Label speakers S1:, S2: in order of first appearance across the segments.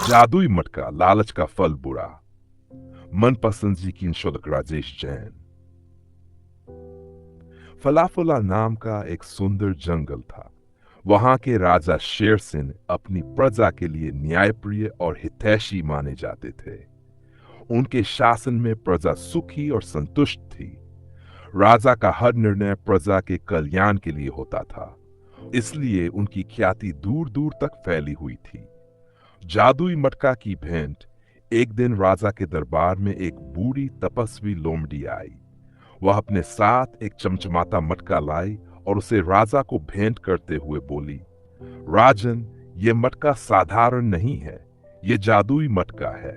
S1: जादुई मटका, लालच का फल बुरा। मनपसंद जी की इंशोलक राजेश जैन। फलाफुला नाम का एक सुंदर जंगल था। वहां के राजा शेर सिंह अपनी प्रजा के लिए न्यायप्रिय और हितैषी माने जाते थे। उनके शासन में प्रजा सुखी और संतुष्ट थी। राजा का हर निर्णय प्रजा के कल्याण के लिए होता था, इसलिए उनकी ख्याति दूर दूर तक फैली हुई थी। जादुई मटका की भेंट। एक दिन राजा के दरबार में एक बूढ़ी तपस्वी लोमड़ी आई। वह अपने साथ एक चमचमाता मटका लाई और उसे राजा को भेंट करते हुए बोली, राजन, ये मटका साधारण नहीं है, ये जादुई मटका है।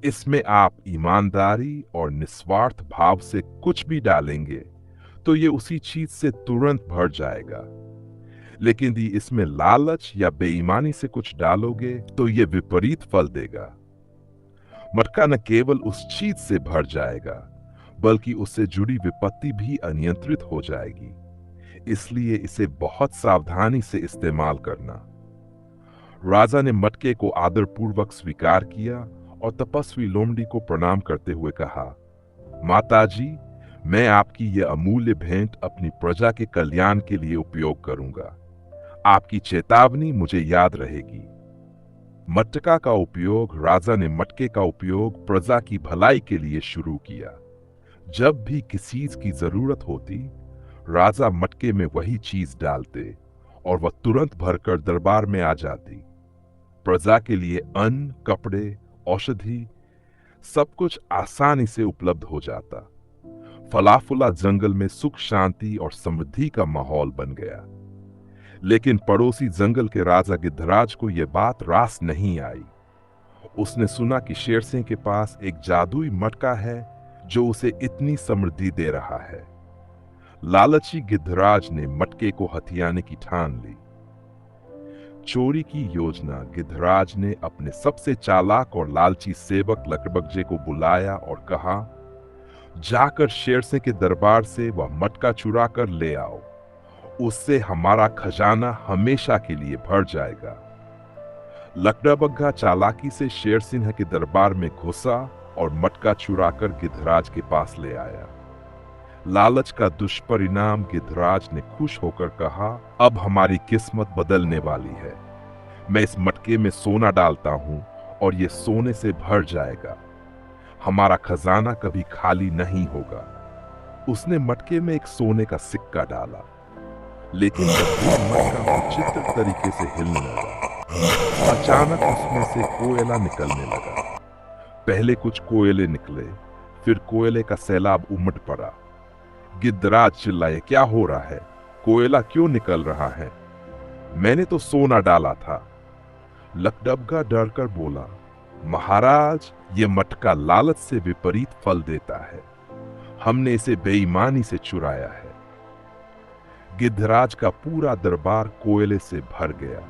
S1: इसमें आप ईमानदारी और निस्वार्थ भाव से कुछ भी डालेंगे तो ये उसी चीज से तुरंत भर जाएगा। लेकिन यदि इसमें लालच या बेईमानी से कुछ डालोगे तो ये विपरीत फल देगा। मटका न केवल उस चीज से भर जाएगा, बल्कि उससे जुड़ी विपत्ति भी अनियंत्रित हो जाएगी। इसलिए इसे बहुत सावधानी से इस्तेमाल करना। राजा ने मटके को आदरपूर्वक स्वीकार किया और तपस्वी लोमड़ी को प्रणाम करते हुए कहा, माताजी, मैं आपकी यह अमूल्य भेंट अपनी प्रजा के कल्याण के लिए उपयोग करूंगा। आपकी चेतावनी मुझे याद रहेगी। मटका का उपयोग। राजा ने मटके का उपयोग प्रजा की भलाई के लिए शुरू किया। जब भी किसी चीज की जरूरत होती, राजा मटके में वही चीज डालते और वह तुरंत भरकर दरबार में आ जाती। प्रजा के लिए अन्न, कपड़े, औषधि, सब कुछ आसानी से उपलब्ध हो जाता। फलाफुला जंगल में सुख, शांति और समृद्धि का माहौल बन गया। लेकिन पड़ोसी जंगल के राजा गिद्धराज को यह बात रास नहीं आई। उसने सुना कि शेरसिंह के पास एक जादुई मटका है जो उसे इतनी समृद्धि दे रहा है। लालची गिद्धराज ने मटके को हथियाने की ठान ली। चोरी की योजना। गिद्धराज ने अपने सबसे चालाक और लालची सेवक लकड़बग्जे को बुलाया और कहा, जाकर शेरसिंह के दरबार से वह मटका चुरा कर ले आओ। उससे हमारा खजाना हमेशा के लिए भर जाएगा। लकड़बग्गा चालाकी से शेरसिंह के दरबार में घुसा और मटका चुराकर गिद्धराज के पास ले आया। लालच का दुष्परिणाम। गिद्धराज ने खुश होकर कहा, अब हमारी किस्मत बदलने वाली है। मैं इस मटके में सोना डालता हूं और ये सोने से भर जाएगा। हमारा खजाना कभी खाली नहीं होगा। उसने मटके में एक सोने का सिक्का डाला, लेकिन जब वो मटका विचित्र तरीके से हिलने लगा, अचानक उसमें से कोयला निकलने लगा। पहले कुछ कोयले निकले, फिर कोयले का सैलाब उमड़ पड़ा। गिद्धराज चिल्लाए, क्या हो रहा है? कोयला क्यों निकल रहा है? मैंने तो सोना डाला था। लकड़बग्गा डरकर बोला, महाराज, ये मटका लालच से विपरीत फल देता है। हमने इसे बेईमानी से चुराया है। गिद्धराज का पूरा दरबार कोयले से भर गया।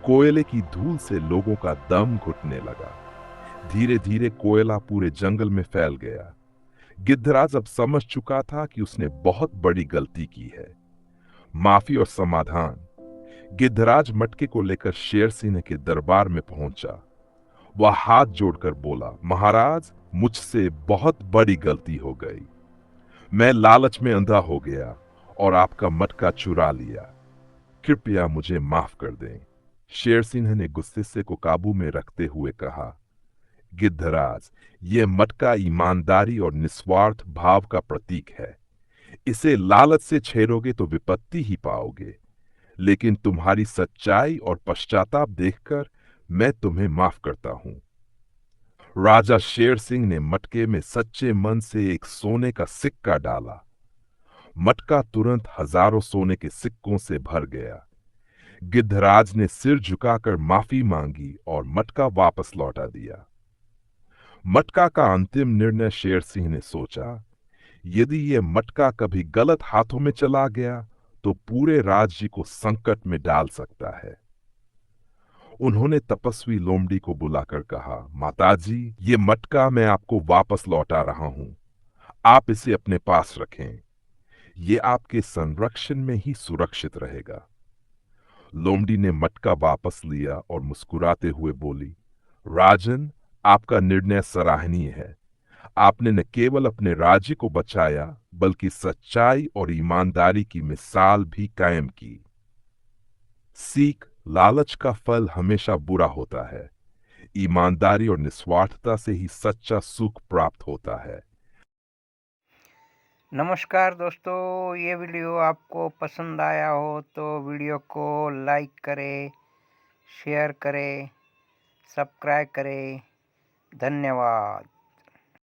S1: कोयले की धूल से लोगों का दम घुटने लगा। धीरे धीरे कोयला पूरे जंगल में फैल गया। गिद्धराज अब समझ चुका था कि उसने बहुत बड़ी गलती की है। माफी और समाधान। गिद्धराज मटके को लेकर शेरसिंह के दरबार में पहुंचा। वह हाथ जोड़कर बोला, महाराज, मुझसे बहुत बड़ी गलती हो गई। मैं लालच में अंधा हो गया और आपका मटका चुरा लिया। कृपया मुझे माफ कर दें। शेरसिंह ने गुस्से को काबू में रखते हुए कहा, गिद्धराज, यह मटका ईमानदारी और निस्वार्थ भाव का प्रतीक है। इसे लालच से छेड़ोगे तो विपत्ति ही पाओगे। लेकिन तुम्हारी सच्चाई और पश्चाताप देखकर मैं तुम्हें माफ करता हूं। राजा शेरसिंह ने मटके में सच्चे मन से एक सोने का सिक्का डाला। मटका तुरंत हजारों सोने के सिक्कों से भर गया। गिद्धराज ने सिर झुकाकर माफी मांगी और मटका वापस लौटा दिया। मटका का अंतिम निर्णय शेरसिंह ने सोचा, यदि यह मटका कभी गलत हाथों में चला गया तो पूरे राज्य को संकट में डाल सकता है। उन्होंने तपस्वी लोमड़ी को बुलाकर कहा, माताजी, ये मटका मैं आपको वापस लौटा रहा हूं। आप इसे अपने पास रखें। ये आपके संरक्षण में ही सुरक्षित रहेगा। लोमड़ी ने मटका वापस लिया और मुस्कुराते हुए बोली, राजन, आपका निर्णय सराहनीय है। आपने न केवल अपने राज्य को बचाया, बल्कि सच्चाई और ईमानदारी की मिसाल भी कायम की। सीख, लालच का फल हमेशा बुरा होता है। ईमानदारी और निस्वार्थता से ही सच्चा सुख प्राप्त होता है।
S2: नमस्कार दोस्तों, ये वीडियो आपको पसंद आया हो तो वीडियो को लाइक करें, शेयर करें, सब्सक्राइब करें। धन्यवाद।